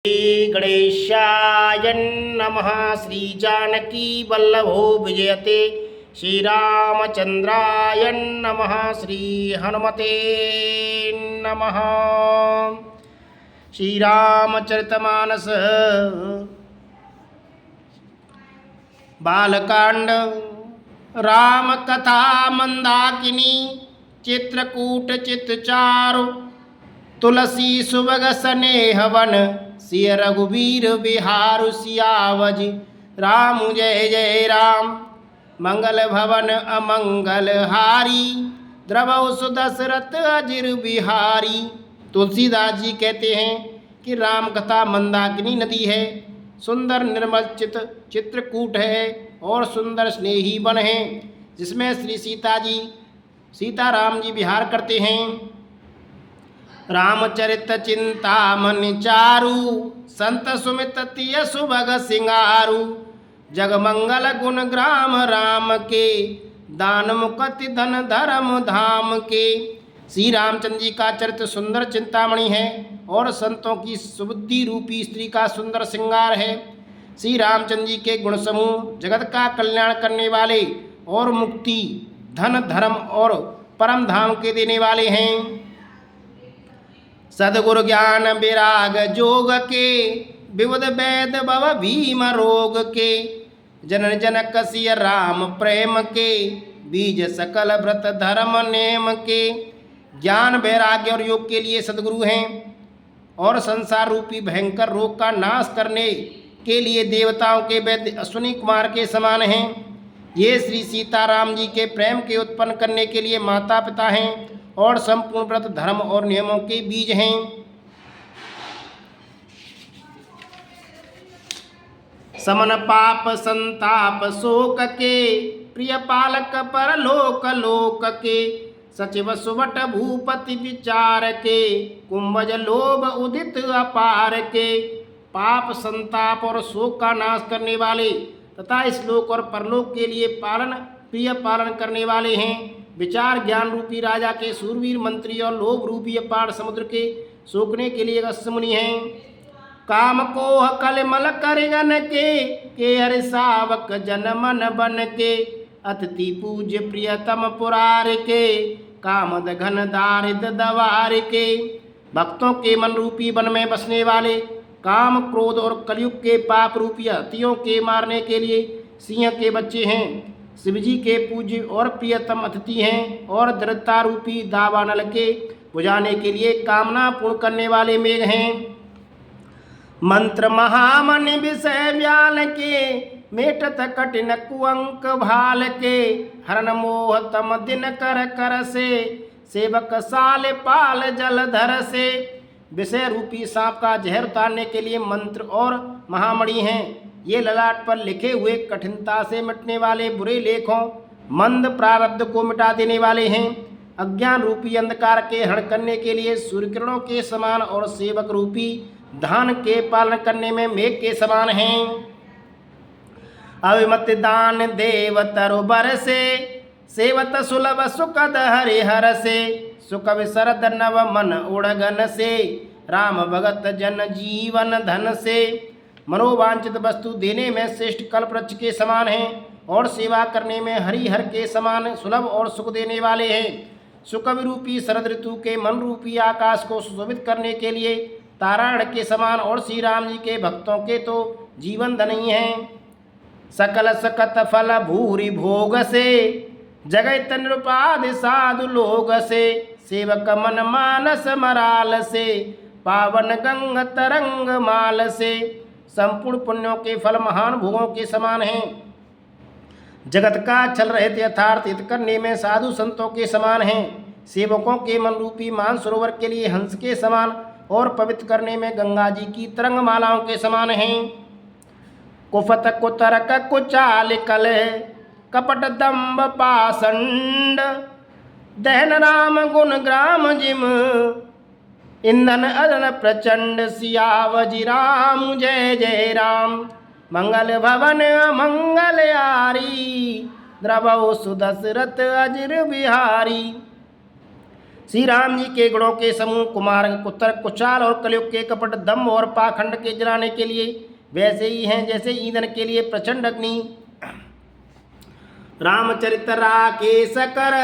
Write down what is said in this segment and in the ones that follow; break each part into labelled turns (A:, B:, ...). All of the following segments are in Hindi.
A: श्री गणेशाय नमः। श्री जानकी वल्लभो विजयते श्रीरामचंद्राय नमः। श्री हनुमते नमः। श्रीरामचरितमानस बालकांड राम कथा मंदाकिनी चित्रकूट चित्तचारु तुलसी सुबग स्नेहवन सिय रघुवीर बिहारु सियावज राम जय जय राम। मंगल भवन अमंगल हारी द्रवौ सुदशरथ अजिर बिहारी। तुलसीदास जी कहते हैं कि राम कथा मंदाकिनी नदी है, सुंदर निर्मल चित्रकूट है और सुंदर स्नेही वन है जिसमें श्री सीताराम जी विहार करते हैं। रामचरित चिंतामणि चारु संत सुमित तिय सुभग सिंगारु। जगमंगल गुण ग्राम राम के दान मुकति धन धर्म धाम के। श्री रामचंद्र जी का चरित्र सुंदर चिंतामणि है और संतों की सुबुद्धि रूपी स्त्री का सुंदर श्रृंगार है। श्री रामचंद्र जी के गुण समूह जगत का कल्याण करने वाले और मुक्ति धन धर्म और परम धाम के देने वाले हैं। सदगुरु ज्ञान विराग जोग के विविध वैद भव भीम रोग के। जनन जनक सिय राम प्रेम के बीज सकल व्रत धर्म नेम के। ज्ञान वैराग्य और योग के लिए सदगुरु हैं और संसार रूपी भयंकर रोग का नाश करने के लिए देवताओं के वैद्य अश्विनी कुमार के समान हैं। ये श्री सीताराम जी के प्रेम के उत्पन्न करने के लिए माता पिता हैं और संपूर्ण व्रत धर्म और नियमों के बीज हैं। समन पाप संताप शोक के प्रिय पालक परलोक लोक के। सचिव सुवट भूपति विचार के कुंभज लोभ उदित अपार के। पाप संताप और शोक का नाश करने वाले तथा इस लोक और परलोक के लिए प्रिय पालन करने वाले हैं। विचार ज्ञान रूपी राजा के सूरवीर मंत्री और लोभ रूपी अपार समुद्र के सोखने के लिए अगस्त्य मुनि हैं। काम कोह कलमल करगन के हरि सावक जन मन बन के। अतिथि पूज्य प्रियतम पुरार के कामद घन दारिद दवार के। भक्तों के मन रूपी वन में बसने वाले काम क्रोध और कलयुग के पाप रूपी हतियों के मारने के लिए सिंह के बच्चे हैं। शिवजी के पूज्य और प्रियतम अतिथि हैं और दृढ़ता रूपी दावानल के बुझाने के लिए कामना पूर्ण करने वाले मेघ हैं। मंत्र महामणि विषय व्याल के मेटत कठिन कुअंक भाल के। हरण मोह तम दिन कर कर से सेवक साल पाल जलधर से। विषय रूपी सांप का जहर उतारने के लिए मंत्र और महामणि हैं। ये ललाट पर लिखे हुए कठिनता से मिटने वाले बुरे लेखों मंद प्रारब्ध को मिटा देने वाले हैं। अज्ञान रूपी अंधकार के हरण करने के लिए सूर्य किरणों के समान और सेवक रूपी धान के पालन करने में मेघ के समान हैं। अविमत दान देव तरुबर से सेवत सुलभ सुखद हरिहर से। सुख विसरद नव मन उड़गन से राम भगत जन जीवन धन से। मनोवांचित वस्तु देने में श्रेष्ठ कल्पवृक्ष के समान हैं और सेवा करने में हरिहर के समान सुलभ और सुख देने वाले हैं। सुकवि रूपी शरद ऋतु के मन रूपी आकाश को सुशोभित करने के लिए ताराण के समान और श्री राम जी के भक्तों के तो जीवन धन ही हैं। सकल सकत फल भूरि भोग से जगत नृपादि साधु लोग से। सेवक मन मानस मराल से पावन गंग तरंग माल से। संपूर्ण पुण्यों के फल महान भोगों के समान हैं। जगत का चल रहित यथार्थ हित करने में साधु संतों के समान हैं। सेवकों के मन रूपी मान सरोवर के लिए हंस के समान और पवित्र करने में गंगा जी की तरंग मालाओं के समान हैं। कुफत कुतरक कुचाल कल कपट दम्ब पाषंड दहन राम गुण ग्राम जिम। इंधन अदन प्रचंड सियावजी राम जय जय राम। मंगल भवन मंगल आरी द्रवौ सुदशरथ अजिर बिहारी। श्री राम जी के गुणों के समूह कुमार्ग, कुतर, कुचाल और कलयुग के कपट, दम्भ और पाखंड के जलाने के लिए वैसे ही हैं जैसे ईंधन के लिए प्रचंड अग्नि। रामचरित राकेश कर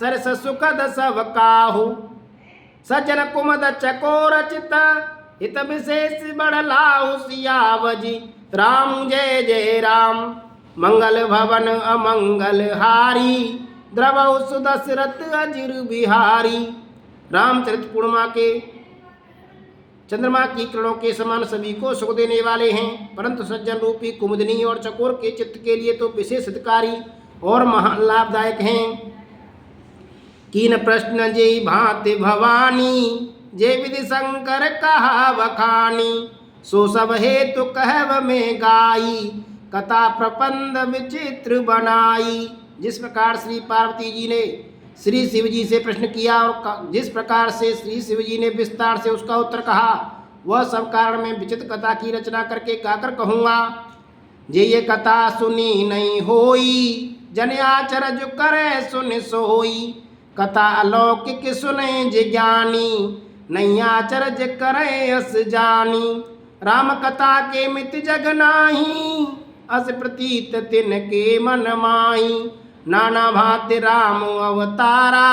A: सरस सुखद सब काहू, सज्जन कुमद चकोर चित हित विशेष बड़ लाहु। सियावजी राम जय जय राम, मंगल भवन अमंगल हारी, द्रवहु सुदशरथ अजिर बिहारी। रामचरित पूर्णिमा के चंद्रमा की किरणों के समान सभी को सुख देने वाले हैं, परंतु सज्जन रूपी कुमुदनी और चकोर के चित्त के लिए तो विशेष हितकारी और महान लाभदायक हैं। कीन प्रश्न जय भांति भवानी, जे विधि शंकर कहा बखानी, सो सब हेतु कहव में गाई, कथा प्रबंध विचित्र बनाई। जिस प्रकार श्री पार्वती जी ने श्री शिव जी से प्रश्न किया और जिस प्रकार से श्री शिव जी ने विस्तार से उसका उत्तर कहा, वह सब कारण में विचित्र कथा की रचना करके गाकर कहूँगा। जे ये कथा सुनी नहीं होई, जन आचरज करे सुन सोई, कथा अलौकिक सुने जिज्ञानी, नहीं आचरज करे अस जानी। राम कथा के मित जग नाही, अस प्रतीत तिन के मन माही, नाना भांति राम अवतारा,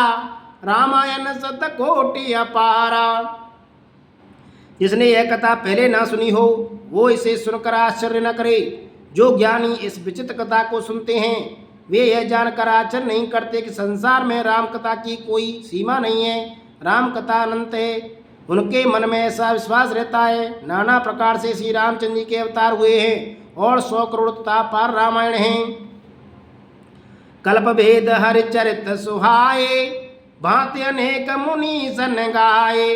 A: रामायण शतकोटि अपारा। जिसने यह कथा पहले ना सुनी हो वो इसे सुनकर आश्चर्य न करे। जो ज्ञानी इस विचित्र कथा को सुनते हैं वे यह जानकर आश्चर्य नहीं करते कि संसार में राम कथा की कोई सीमा नहीं है, राम कथा अनंत है। उनके मन में ऐसा विश्वास रहता है नाना प्रकार से श्री रामचंद्र जी के अवतार हुए हैं और 100 करोड़ तथा पार रामायण हैं। कल्प भेद हरिचरित सुहाए, भांति अनेक मुनि सन गाए,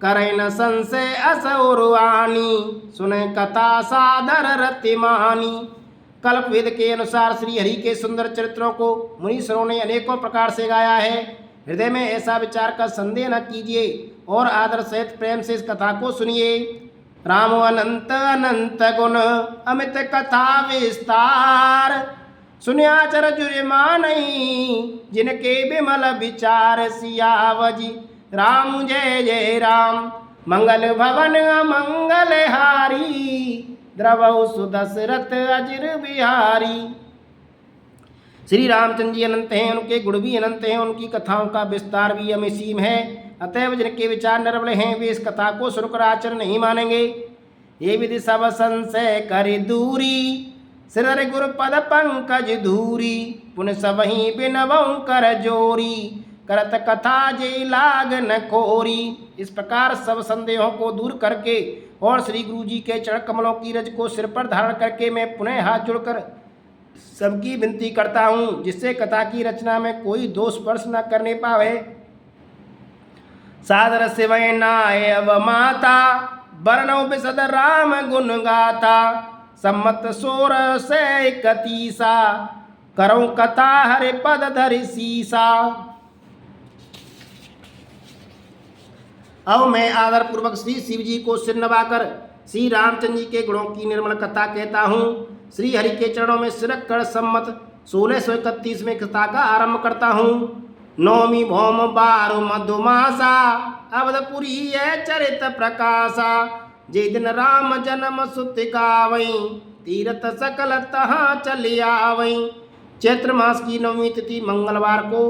A: करे न संशय असुरवाणी, सुने कथा सादर रतिमानी। कल्प वेद के अनुसार श्री हरि के सुंदर चरित्रों को मुनीश्वरों ने अनेकों प्रकार से गाया है। हृदय में ऐसा विचार का संदेह न कीजिए और आदर सहित प्रेम से इस कथा को सुनिए। राम अनंत अनंत गुण अमित कथा विस्तार, सुन्याचर जुर्मा नहीं जिनके विमल विचार। सियावजी राम जय जय राम, मंगल भवन अमंगल हारी, द्रवहु सुदशरथ अजिर बिहारी। श्री रामचंद्र जी अनंत हैं, उनके गुण भी अनंत हैं, उनकी कथाओं का विस्तार भी असीम है। अतएव जिनके विचार निर्बल हैं वे इस कथा को सुनकर आचरण नहीं मानेंगे। ये विधि सब संशय कर दूरी, श्री गुरु पद पंकज धूरी, पुन सबही बिनवं कर जोरी, करत कथा जे लाग न कोरी। इस प्रकार सब संदेहों को दूर करके और श्री गुरु जी के चरण कमलों की रज को सिर पर धारण करके मैं पुनः हाथ जोड़कर सबकी विनती करता हूँ जिससे कथा की रचना में कोई दोष स्पर्श न करने पावे। सादर शिवय नाय अवमाता, वर्णो विशद राम गुण गाथा, सम्मत 1631 करऊं कथा हरि पद धरि सीसा। अब मैं आदर पूर्वक श्री शिव जी को सिर नवाकर श्री रामचंद्र जी के गुणों की निर्मल कथा कहता हूँ। श्री हरि के चरणों में सिर कर सम्मत 1631 में कथा का आरंभ करता हूँ। नौमी भौम बारु मधुमासा, अवधपुरी है चरित प्रकाशा, जे दिन राम जन्म सुत गावई, तीरथ सकल तहाँ चले आवई। चैत्र मास की नवमी तिथि मंगलवार को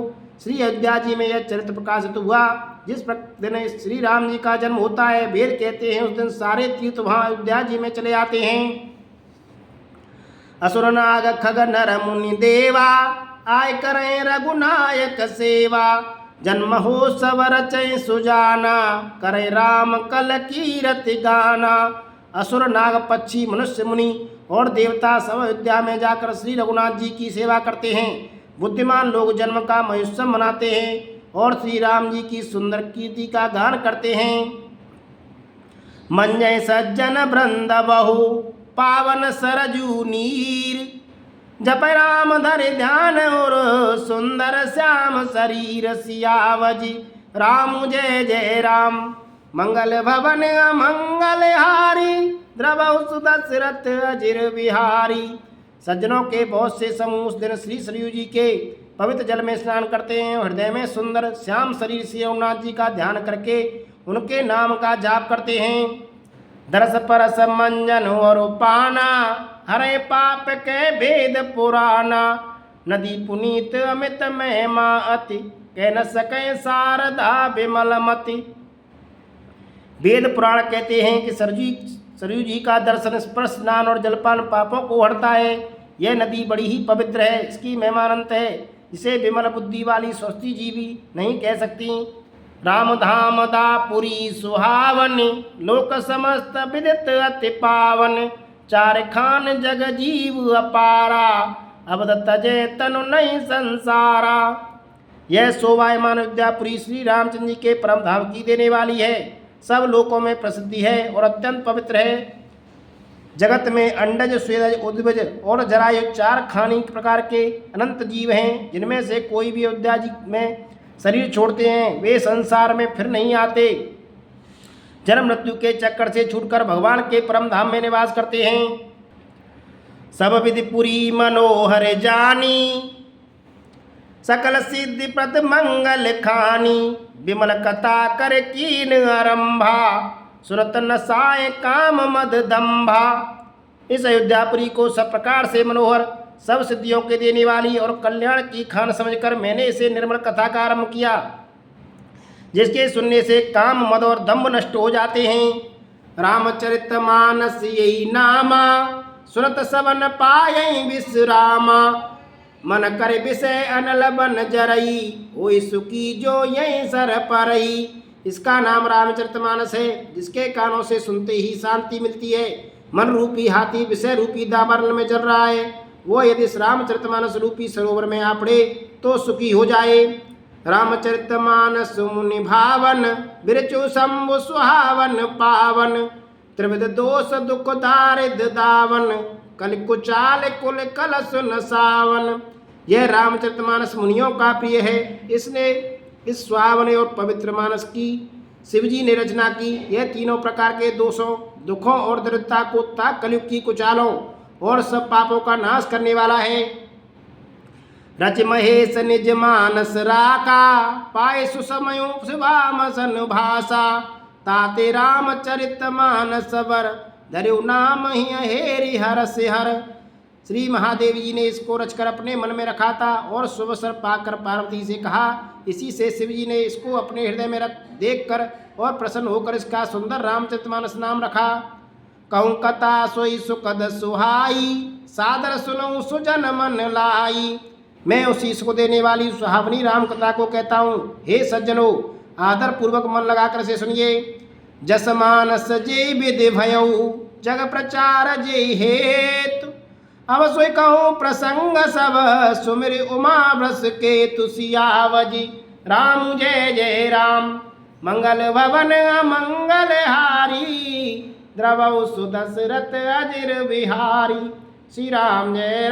A: श्री अयोध्या जी में यह चरित्र प्रकाशित हुआ। जिस दिन श्री राम जी का जन्म होता है वेद कहते हैं उस दिन सारे तीर्थ वहाँ अयोध्या जी में चले आते हैं। असुर नाग खग नर मुनि देवा, आय करें रघुनायक सेवा, जन्म हो सब रचय सुजाना, करे राम कल कीरति गाना। असुर नाग पक्षी मनुष्य मुनि और देवता सब अयोध्या में जाकर श्री रघुनाथ जी की सेवा करते हैं। बुद्धिमान लोग जन्म का महोत्सव मनाते हैं और श्री राम जी की सुंदर कीर्ति का गान करते हैं। मंजय सज्जन वृंद बहु, पावन सरजू नीर, जप राम धर ध्यान और सुंदर श्याम शरीर। सियावजी राम जय जय राम, मंगल भवन अमंगल हारी, द्रवहु सुदशरथ अजिर बिहारी। सज्जनों के बहुत से समूह उस दिन श्री सरयू जी के पवित्र जल में स्नान करते हैं। हृदय में सुंदर श्याम शरीर श्री रघुनाथ जी का ध्यान करके उनके नाम का जाप करते हैं। दरस परस मंजन और पाना, हरे पाप के भेद पुराना, नदी पुनीत अमित महिमा अति, कह न सके शारदा विमल मति। वेद पुराण कहते हैं कि सरयू जी का दर्शन, स्पर्श, स्नान और जलपान पापों को हरता है। यह नदी बड़ी ही पवित्र है, इसकी महिमा अनंत है, जिसे विमल बुद्धि वाली स्वस्ति जी भी नहीं कह सकती। राम धाम दापुरी सुहावन, लोक समस्त विदित अति पावन, चार खान जग जीव अपारा, अवध तजे तनु नहीं संसारा। यह शोभायमान अयोध्यापुरी श्री रामचंद्र जी के परम धाम की देने वाली है, सब लोकों में प्रसिद्धि है और अत्यंत पवित्र है। जगत में अंडज, स्वेदज, उद्भिज और जरायु चार खानी प्रकार के अनंत जीव हैं, जिनमें से कोई भी अयोध्या जी में शरीर छोड़ते हैं वे संसार में फिर नहीं आते, जन्म मृत्यु के चक्कर से छूटकर भगवान के परम धाम में निवास करते हैं। सब विधि पुरी मनोहर जानी, सकल सिद्धि प्रद मंगल खानी, विमल कथा कर कीन आरंभा, सुरत नसाए काम मद दंभा। इस अयोध्यापुरी को सब प्रकार से मनोहर, सब सिद्धियों के देने वाली और कल्याण की खान समझकर मैंने इसे निर्मल कथा का आरंभ किया, जिसके सुनने से काम मद और दंभ नष्ट हो जाते हैं। रामचरितमानस यही नामा, सुनत सबन पायई विश्रामा, मन कर विषय अनल बन जरई, ओई सुखी जो यही सर परई। इसका नाम रामचरितमानस है, जिसके कानों से सुनते ही शांति मिलती है। मन रूपी हाथी विषय रूपी दावानल में चल रहा है, वो यदि इस रामचरितमानस रूपी सरोवर में आ पड़े तो सुखी हो जाए। रामचरितमानस मुनि भावन, बिरचु शंभु सुहावन पावन, त्रिविध दोष दुख दारिद दावन, कल कुचाल कुल कलश नसावन। यह रामचरितमानस मुनियों का प्रिय है, इसने इस सुहावने और पवित्र मानस की शिवजी ने रचना की। यह तीनों प्रकार के दोषों, दुखों और दरिद्रता को ताक कलयुग की कुचालों और सब पापों का नाश करने वाला है। रच महेश निज मानस राका, पाए सुसमयो शिवामसन भाषा, ताते रामचरित मानस वर, धर्यो नाम ही हेरि हर से हर। श्री महादेव जी ने इसको रचकर अपने मन में रखा था और शुभ अवसर पाकर पार्वती से कहा। इसी से शिव जी ने इसको अपने हृदय में देखकर और प्रसन्न होकर इसका सुंदर रामचरितमानस नाम रखा। कहूँ कथा सोई सुखद सुहाई, सादर सुनऊँ सुजन मन लाई। मैं उसी सुख देने वाली सुहावनी राम कथा को कहता हूँ। हे सज्जनों, आदर पूर्वक मन लगाकर से सुनिए। जस मानस जे विधि भयऊ, जग प्रचार जे हेतु, अब सोई कहूँ प्रसंग सब, सुमिर उमा व्रस के तुसियावजी। राम जय जय राम, मंगल भवन अमंगल हारी, द्रवौ सुदशरथ अजिर बिहारी। श्री राम जय